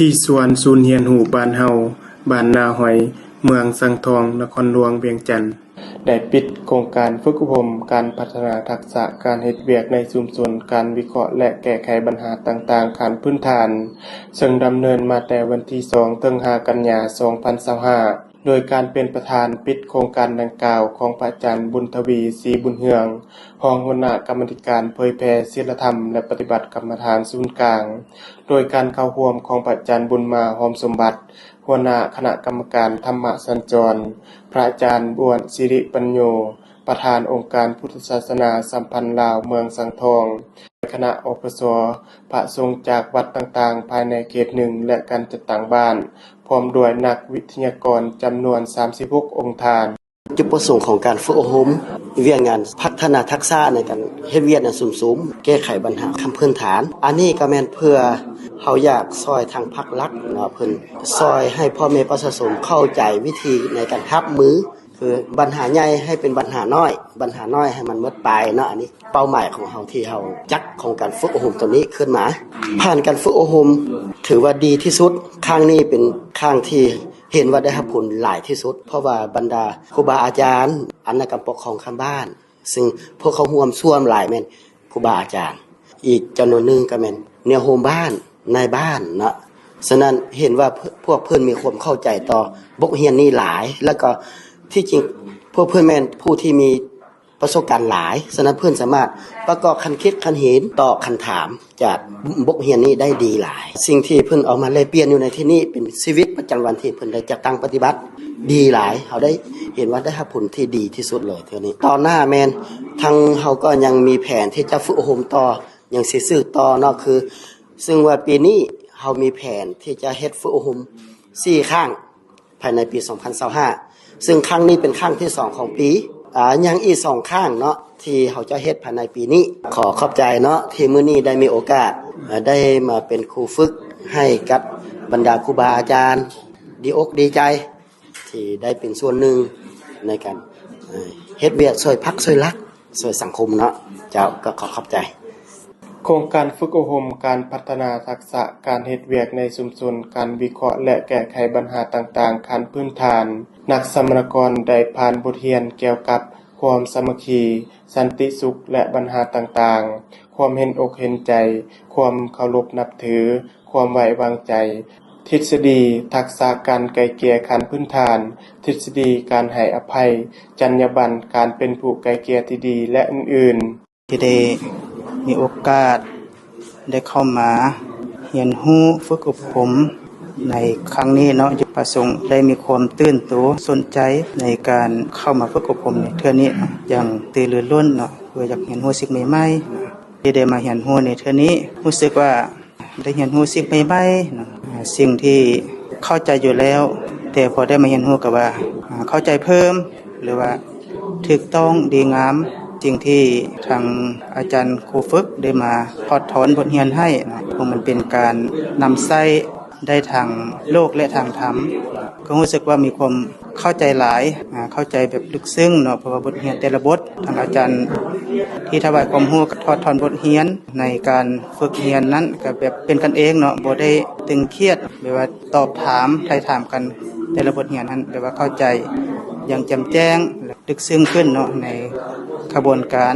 ที่สวนศูนย์เรียนรู้บ้านเฮาบ้านนาหอยเมืองสังทองนครหลวงเวียงจันทน์ได้ปิดโครงการฝึกอบรมการพัฒนาทักษะการเฮ็ดเวียกในชุมชนการวิเคราะห์และแก้ไขปัญหาต่างๆขั้นพื้นฐานซึ่งดำเนินมาแต่วันที่2ถึง5กันยายน2025โดยการเป็นประธานปิดโครงการดังกล่าวของพระอาจารย์บุญทวีศรีบุญเฮืองรองหัวหน้ากรรมาธิการเผยแพร่ศีลธรรมและปฏิบัติกรรมฐานศูนย์กลางโดยการเข้าร่วมของพระอาจารย์บุญมาหอมสมบัติหัวหน้าคณะกรรมการธรรมสัญจรพระอาจารย์บวชสิริปัญโยประธานองค์การพุทธศาสนาสัมพันธ์ลาวเมืองสังทองคณะอปสพระสงฆ์จากวัดต่างๆภายในเขต1และการจัดตั้งบ้านพร้อมด้วยนักวิทยากรจำนวน36องค์ทานจุดประสงค์ของการฝึกอบรมเวียกงานพัฒนาทักษะในการเฮ็ดเวียกสูงๆแก้ไขปัญหาขั้นพื้นฐานอันนี้ก็แม่นเพื่อเฮาอยากซอยทางภาครัฐเนาะเพิ่นซอยให้พ่อแม่ประชาชนเข้าใจวิธีในการรับมือคือปัญหาใหญ่ให้เป็นปัญหาน้อยปัญหาน้อยให้มันหมดไปเนาะอันนี้เป้าหมายของเฮาที่เฮาจัดของการฝึกอบรมตัวนี้ขึ้นมาผ่านการฝึกอบรมถือว่าดีที่สุดครั้งนี้เป็นครั้งที่เห็นว่าได้รับผลหลายที่สุดเพราะว่าบรรดาครูบาอาจารย์อันนักปกครองข้างบ้านซึ่งพวกเขาร่วมส่วมหลายแม่นครูบาอาจารย์อีกจำนวนนึงก็แม่นแนวโฮมบ้านในบ้านเนาะฉะนั้นเห็นว่าพวกเพิ่นมีความเข้าใจต่อบทเรียนนี้หลายแล้วก็ที่จริงพวกเพิ่นแม่นผู้ที่มีประสบการณ์หลายฉะนั้นเพิ่นสามารถประกอบคันคิดคันเห็นตอบคันถามจากบทเรียนนี้ได้ดีหลายสิ่งที่เพิ่นเอามาแลกเปลี่ยนอยู่ในที่นี้เป็นชีวิตประจำวันที่เพิ่นได้จัดตั้งปฏิบัติดีหลายเฮาได้เห็นว่าได้รับผลที่ดีที่สุดเลยเท่านี้ต่อหน้าแม่นทางเฮาก็ยังมีแผนที่จะฝึกอบรมต่อยังสิซื้อต่อเนาะคือซึ่งว่าปีนี้เฮามีแผนที่จะเฮ็ดฝึกอบรม4ครั้งภายในปี2025ซึ่งครั้งนี้เป็นครั้งที่2ของปียังอีก2ครั้งเนาะที่เฮาจะเฮ็ดภายในปีนี้ขอขอบใจเนาะที่มื้อนี้ได้มีโอกาสได้มาเป็นครูฝึกให้กับบรรดาครูบาอาจารย์ดีอกดีใจที่ได้เป็นส่วนหนึ่งในการเฮ็ดเวียกช่วยพักช่วยรักช่วยสังคมเนาะเจ้าก็ขอขอบใจโครงการฝึกอบรมการพัฒนาทักษะการเฮ็ดเวียกในชุมชนการวิเคราะห์และแก้ไขปัญหาต่างๆขั้นพื้นฐานนักสมรกรได้ผ่านบทเรียนเกี่ยวกับความสามัคคีสันติสุขและปัญหาต่างๆความเห็นอกเห็นใจความเคารพนับถือความไว้วางใจทฤษฎีทักษะการไกล่เกลี่ยขั้นพื้นฐานทฤษฎีการให้อภัยจรรยาบรรณการเป็นผู้ไกล่เกลี่ยที่ดีและอื่นๆที่ได้มีโอกาสได้เข้ามาเรียนรู้ฝึกอบรมในครั้งนี้เนาะจุดประสงค์ได้มีความตื่นตัวสนใจในการเข้ามาฝึกอบรมในเทื่อนี้อย่างตื่นเรือล้นเนาะเพื่ออยากเรียนรู้สิ่งใหม่ๆที่ได้มาเรียนรู้ในเทื่อนี้รู้สึกว่าได้เรียนรู้สิ่งใหม่ๆเนาะสิ่งที่เข้าใจอยู่แล้วแต่พอได้มาเรียนรู้ก็ว่าเข้าใจเพิ่มหรือว่าถูกต้องดีงามสิ่งที่ทางอาจารย์ครูฝึกได้มาทอดถอนบทเรียนให้นะเพราะมันเป็นการนำใช้ได้ทางโลกและทางธรรมก็รู้สึกว่ามีความเข้าใจหลายเข้าใจแบบลึกซึ้งเนาะเพราะว่าบทเรียนแต่ละบททางอาจารย์ที่ถวายความรู้ทอดถอนบทเรียนในการฝึกเรียนนั้นก็แบบเป็นกันเองเนาะบ่ได้ตึงเครียดแบบว่าตอบถามไถ่ถามกันแต่ละบทเรียนนั้นแบบว่าเข้าใจอย่างแจ่มแจ้งลึกซึ้งขึ้นเนาะในขบวนการ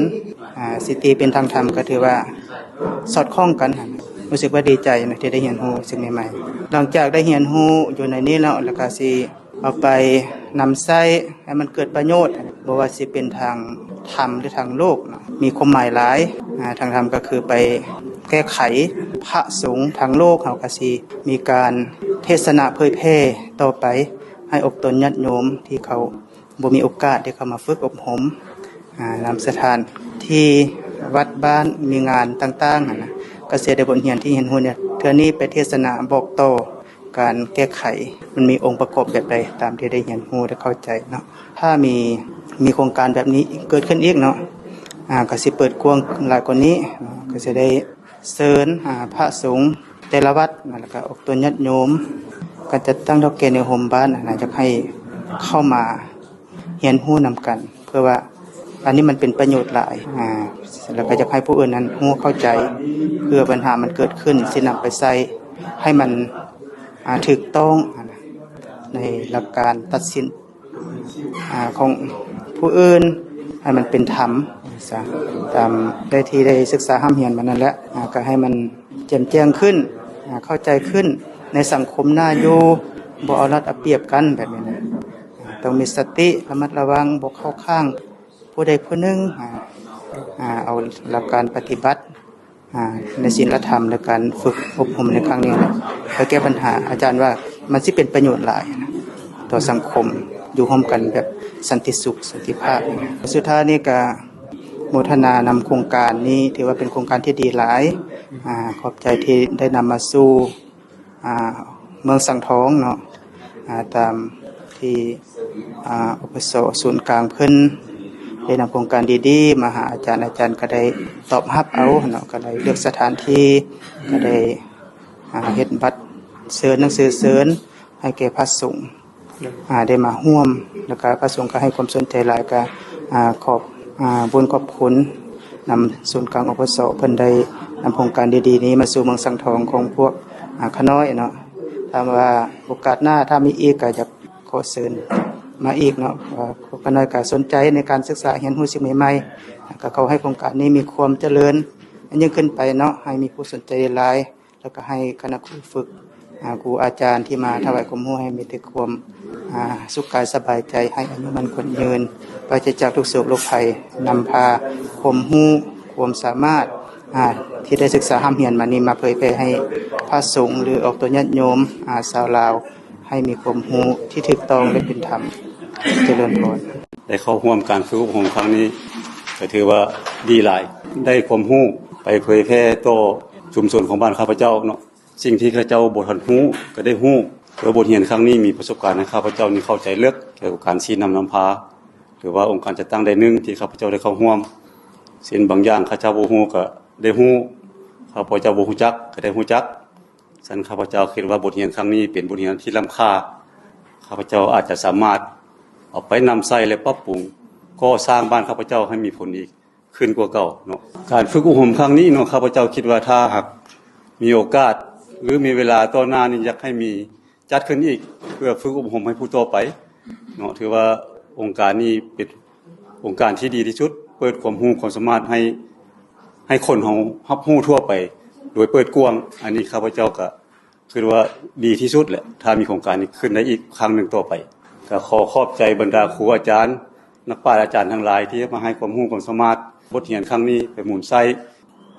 สิตีเป็นทางธรรมก็ถือว่าสอดคล้องกันรู้สึกว่าดีใจนะที่ได้เรียนรู้สิ่งใหม่ๆหลังจากได้เรียนรู้อยู่ในนี้แล้วก็สิเอาไปนำใช้ให้มันเกิดประโยชน์บ่ว่าสิเป็นทางธรรมหรือทางโลกมีความหมายหลายทางธรรมก็คือไปแก้ไขพระสงฆ์ทางโลกเฮาก็สิมีการเทศนาเผยแพร่ต่อไปให้อกตนญาติโยมที่เขาบ่มีโอกาสได้เข้ามาฝึกอบรมนำสถานที่วัดบ้านมีงานต่างๆนะก็เสียได้บทเรียนที่เห็นหูเนี่ยเทื่อนี้ไปเทศนาบอกต่อการแก้ไขมันมีองค์ประกอบแบบใดตามที่ได้เห็นหูได้เข้าใจเนาะถ้ามีโครงการแบบนี้เกิดขึ้นอีกเนาะก็สิเปิดกว้างหลายกว่านี้ก็จะได้เชิญพระสงฆ์แต่ละวัดแล้วก็อกตัวญาติโยมก็จะตั้งดอกแก่ในโฮมบ้านจะให้เข้ามาเรียนรู้นำกันเพื่อว่าอันนี้มันเป็นประโยชน์หลายแล้วก็จะให้ผู้อื่นนั้นรู้เข้าใจเพื่อปัญหามันเกิดขึ้นสินำไปใช้ให้มัน ถูกต้องในหลักการตัดสินของผู้อื่นให้มันเป็นธรรมซะตามได้ที่ได้ศึกษาห้ามเหียนมานั่นแหละก็ให้มันแจ่มแจ้งขึ้นเข้าใจขึ้นในสังคมน่าอยู่บ่เอารัดเอาเปรียบกันแบบนี้นะต้องมีสติระมัดระวังบ่เข้าข้างผู้ใดผู้หนึ่งเอาหลักการปฏิบัติในศีลธรรมในการฝึกอบรมในครั้งนี้นะเพื่อแก้ปัญหาอาจารย์ว่ามันสิเป็นประโยชน์หลายนะต่อสังคมอยู่ร่วมกันแบบสันติสุขสันติภาพสุดท้ายนี่ก็โมทนานำโครงการนี้ถือว่าเป็นโครงการที่ดีหลายขอบใจที่ได้นำมาสู่เมืองสังทองเนาะตามที่อุปสมบทศูนย์กลางเพิ่นได้นำโครงการดีๆมาหาอาจารย์ก็ได้ตอบรับเอาเนาะก็ได้เลือกสถานที่ก็ได้เฮ็ดบัตรเชิญหนังสือเชิญให้แก่พระสงฆ์ได้มาร่วมแล้วก็พระสงฆ์ก็ให้ความสนใจหลายก็ขอบบุญขอบคุณนำศูนย์กลางอุปสมบทเพิ่นได้นำโครงการดีๆนี้มาสู่เมืองสังทองของพวกขน้อยเนาะถ้าว่าโอกาสหน้าถ้ามีอีกก็จะขอเชิญมาอีกเนาะพวกขน้อยก็สนใจในการศึกษาเรียนรู้สิ่งใหม่ๆก็เขาให้โครงการนี้มีความเจริญยิ่งขึ้นไปเนาะให้มีผู้สนใจหลายแล้วก็ให้คณะครูฝึกครูอาจารย์ที่มาถวายความรู้ให้มีแต่ความสุขกายสบายใจให้อายุมันคนยืนปราศจากทุกโศกโรคภัยนำพาความรู้ความสามารถที่ได้ศึกษาห้ามเหียนมานี้มาเผยแพร่ให้พระสงฆ์หรือออกตัวญาติโยมชาวลาวให้มีความรู้ที่ถูกต้องและเป็นธรรมเจริญพรได้เข้าร่วมการฝึกอบรมครั้งนี้ก็ถือว่าดีหลายได้ความรู้ไปเผยแพร่ต่อชุมชนของบ้านข้าพเจ้าเนาะสิ่งที่ข้าพเจ้าบ่ทันรู้ก็ได้รู้โดยบทเรียนครั้งนี้มีประสบการณ์ให้ข้าพเจ้านี่เข้าใจลึกเกี่ยวกับการชี้นำพาหรือว่าองค์การจัดตั้งใดหนึ่งที่ข้าพเจ้าได้เข้าร่วมสิ่งบางอย่างข้าพเจ้าบ่รู้ก็ได้รู้ข้าพเจ้าบ่รู้จักก็ได้รู้จักฉันข้าพเจ้าคิดว่าบทเรียนครั้งนี้เป็นบทเรียนที่ล้ำค่าข้าพเจ้าอาจจะสามารถเอาไปนำใช้และปรับปรุงก็สร้างบ้านข้าพเจ้าให้มีผลอีกขึ้นกว่าเก่าเนาะการฝึกอบรมครั้งนี้เนาะข้าพเจ้าคิดว่าถ้าหากมีโอกาสหรือมีเวลาต่อหน้านี้อยากให้มีจัดขึ้นอีกเพื่อฝึกอบรมให้ผู้ต่อไปเนาะถือว่าองค์การนี้เป็นองค์การที่ดีที่สุดเปิดความรู้ความสามารถให้คนเฮารับรู้ทั่วไปโดยเปิดกว้างอันนี้ข้าพเจ้าก็คิดว่าดีที่สุดแหละถ้ามีโครงการนี้ขึ้นได้อีกครั้งหนึ่งต่อไปก็ขอขอบใจบรรดาครูอาจารย์นักปราชญ์อาจารย์ทั้งหลายที่มาให้ความรู้ความสามารถบทเรียนครั้งนี้ไปหมุนไส้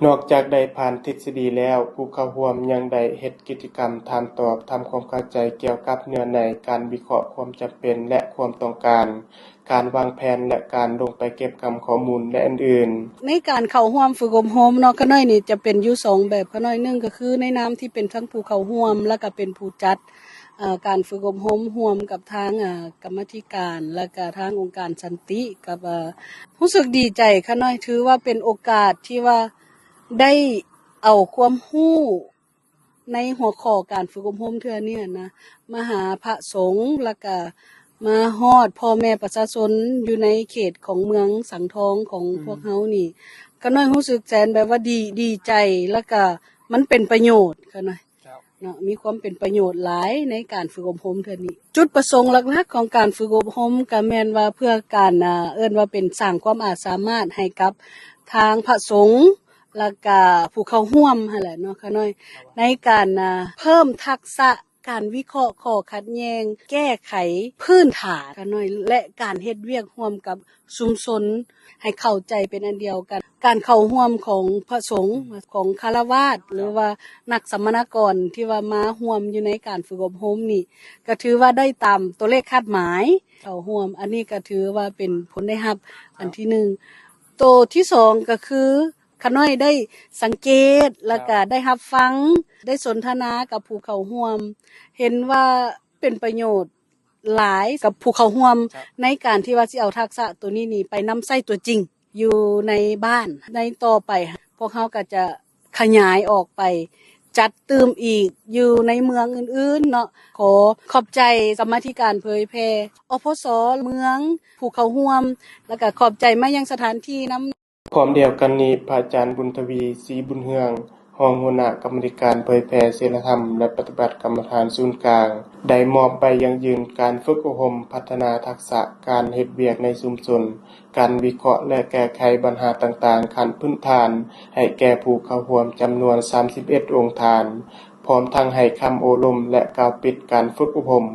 นอกจากได้ผ่านทฤษฎีแล้วผู้เข้าร่วมยังได้เฮ็ดกิจกรรมถามตอบทำความเข้าใจเกี่ยวกับเนื้อในการวิเคราะห์ความจำเป็นและความต้องการการวางแผนและการลงไปเก็บกำข้อมูลและอื่นๆในการเข้าร่วมฝึกอบรมเนาะก็น้อยนี่จะเป็นอยู่2แบบก็น้อยนึงก็คือในนามที่เป็นทั้งผู้เข้าร่วมแล้วก็เป็นผู้จัดการฝึกอบรมร่วมกับทางกรรมธิการและก็ทางองค์การสันติกับรู้สึกดีใจค่ะน้อยถือว่าเป็นโอกาสที่ว่าได้เอาความรู้ในหัวข้อการฝึกอบรมเทื่อนี้นะมาหาพระสงฆ์แล้วก็มาฮอดพ่อแม่ประชาชนอยู่ในเขตของเมืองสังทองของพวกเฮานี่ก็น้อยรู้สึกแสนแบบว่าดีใจแล้วก็มันเป็นประโยชน์ค่ะน้อยเนาะมีความเป็นประโยชน์หลายในการฝึกอบรมเทื่อนี้จุดประสงค์หลักๆของการฝึกอบรมก็แม่นว่าเพื่อการเอิ้นว่าเป็นสร้างความอาจสามารถให้กับทางพระสงฆ์แล้วก็ผู้เข้าร่วมหั่นแหละเนาะค่ะน้อยในการเพิ่มทักษะการวิเคราะห์ข้อขัดแย้งแก้ไขพื้นฐานค่ะน้อยและการเฮ็ดเวียกร่วมกับชุมชนให้เข้าใจเป็นอันเดียวกันการเข้าร่วมของพระสงฆ์ของฆราวาสหรือว่านักสัมมนากรที่ว่ามาร่วมอยู่ในการฝึกอบรมนี่ก็ถือว่าได้ตามตัวเลขคาดหมายเข้าร่วมอันนี้ก็ถือว่าเป็นผลได้รับอันที่1ตัวที่2ก็คือขน้อยได้สังเกตแล้วก็ได้รับฟังได้สนทนากับผู้เข้าร่วมเห็นว่าเป็นประโยชน์หลายกับผู้เข้าร่วมในการที่ว่าสิเอาทักษะตัวนี้ไปนำใช้ตัวจริงอยู่ในบ้านในต่อไปพวกเขาก็จะขยายออกไปจัดเติมอีกอยู่ในเมืองอื่นๆเนาะขอขอบใจกรรมาธิการเผยแพร่อพสเมืองผู้เข้าร่วมแล้วก็ขอบใจมายังสถานที่นำพร้อมเดียวกันนี้พระอาจารย์บุญทวีศรีบุญเฮือง รองหัวหน้ากรรมาธิการเผยแพร่ศีลธรรมและปฏิบัติกรรมฐานศูนย์กลางได้มอบใบยังยืนการฝึกอบรมพัฒนาทักษะการเฮ็ดเวียกในชุมชนการวิเคราะห์และแก้ไขปัญหาต่างๆขั้นพื้นฐานให้แก่ผู้เข้าร่วมจำนวน31องค์ฐานพร้อมทั้งให้คำโอลมและกล่าวปิดการฝึกอบรม